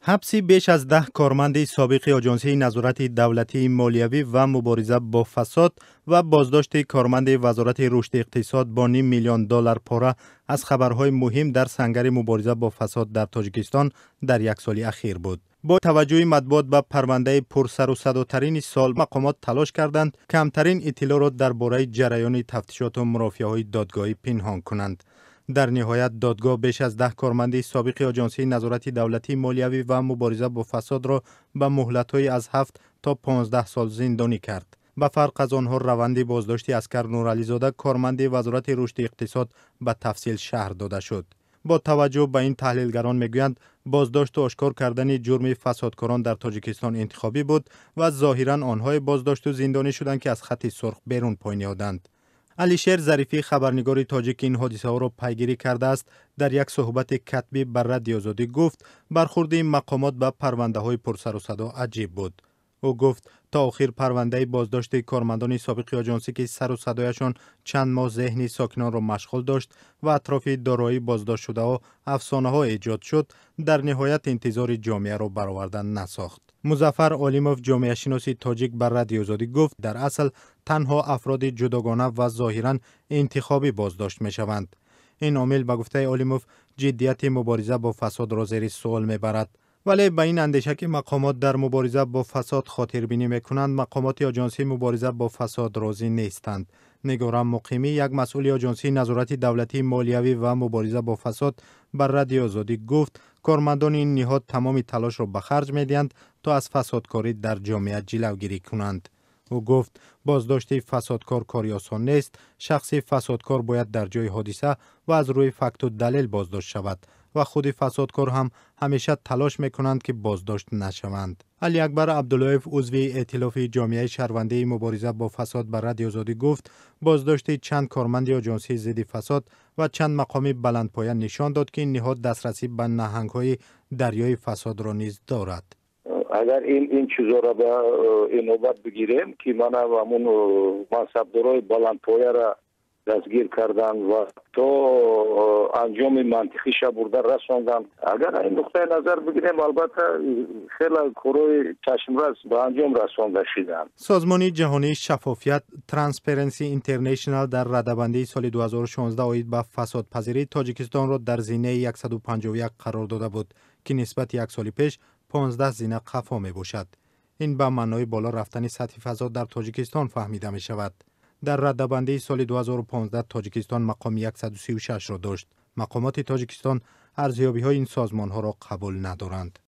حبس بیش از 10 کارمند سابق آژانسی نظارت دولتی مالیوی و مبارزه با فساد و بازداشت کارمند وزارت رشد اقتصاد با $500,000 پاره از خبرهای مهم در سنگر مبارزه با فساد در تاجیکستان در یک سال اخیر بود. با توجه مطبوعات به پرونده پرسر و صداترین سال، مقامات تلاش کردند کمترین اطلاع را درباره جریان تفتیشات و مرافعه‌های دادگاهی پنهان کنند. در نهایت دادگاه بیش از 10 کارمند سابق آژانسی نظارت دولتی مالیوی و مبارزه با فساد را به مهلت‌های از 7 تا 15 سال زندانی کرد. به فرق از آنها روند بازداشت اسکر نورعلی زاده کارمند وزارت رشد اقتصاد به تفصیل شرح داده شد. با توجه به این تحلیلگران میگویند بازداشت و آشکار کردن جرم فسادکاران در تاجیکستان انتخابی بود و ظاهراً آنهای بازداشت و زندانی شدند که از خط سرخ بیرون پای نهادند. علیشیر ظریفی خبرنگار تاجیک این حادثه ها را پیگیری کرده است. در یک صحبت کتبی بر رادیو آزادی گفت برخورد این مقامات به پرونده های پرسر و صدا عجیب بود. او گفت تا آخر پرونده بازداشت کارمندان سابق آژانسی که سر و صدایشان چند ماه ذهن ساکنان را مشغول داشت و اطراف دارایی بازداشت شده ها افسانه ها ایجاد شد، در نهایت انتظار جامعه را برآورده نساخت. مظفر علیموف جامعه شناس تاجیک بر رادیو آزادی گفت در اصل تنها افراد جداگانه و ظاهراً انتخابی بازداشت می شوند. این عامل به گفته علیموف جدیت مبارزه با فساد را زیر سوال می برد. ولی به این اندیشه که مقامات در مبارزه با فساد خاطربینی میکنند، مقامات آژانسی مبارزه با فساد راضی نیستند. نگارم مقیمی، یک مسئول آژانسی نظارت دولتی مالیوی و مبارزه با فساد بر رادیو آزادی گفت کارمندان این نهاد تمام تلاش را به خرج میدهند تا از فسادکاری در جامعه جلوگیری کنند. او گفت بازداشت فسادکار کاری آسان نیست. شخص فسادکار باید در جای حادثه و از روی فکت و دلیل بازداشت شود و خود فسادکار هم همیشه تلاش میکنند که بازداشت نشوند. علی اکبر عبداللهیف عضو ائتلاف جامعه شهروندی مبارزه با فساد بر رادیو آزادی گفت بازداشت چند کارمند آژانسی ضد فساد و چند مقام بلندپایه نشان داد که این نهاد دسترسی به نهنگ‌های دریای فساد را نیز دارد. اگر این چیزا را به این نوبت بگیریم که من همون منصبدارای بلندپایه را دستگیر کردن و تا انجام منطقی برده رساندن، اگر این نقطه نظر بگیریم البته خیلی کارهای چشمرس به انجام رسانده شدن. سازمان جهانی شفافیت ترانسپرنسی اینترنشنال در رده‌بندی سال 2016 آید به فسادپذیری تاجیکستان را در زینه 151 قرار داده بود که نسبت یک سال پیش 15 زینه قفا می باشد. این به معنای بالا رفتن سطح فساد در تاجیکستان فهمیده می شود. در رده‌بندی سال 2015 تاجیکستان مقام 136 را داشت. مقامات تاجیکستان ارزیابی‌های این سازمان‌ها را قبول ندارند.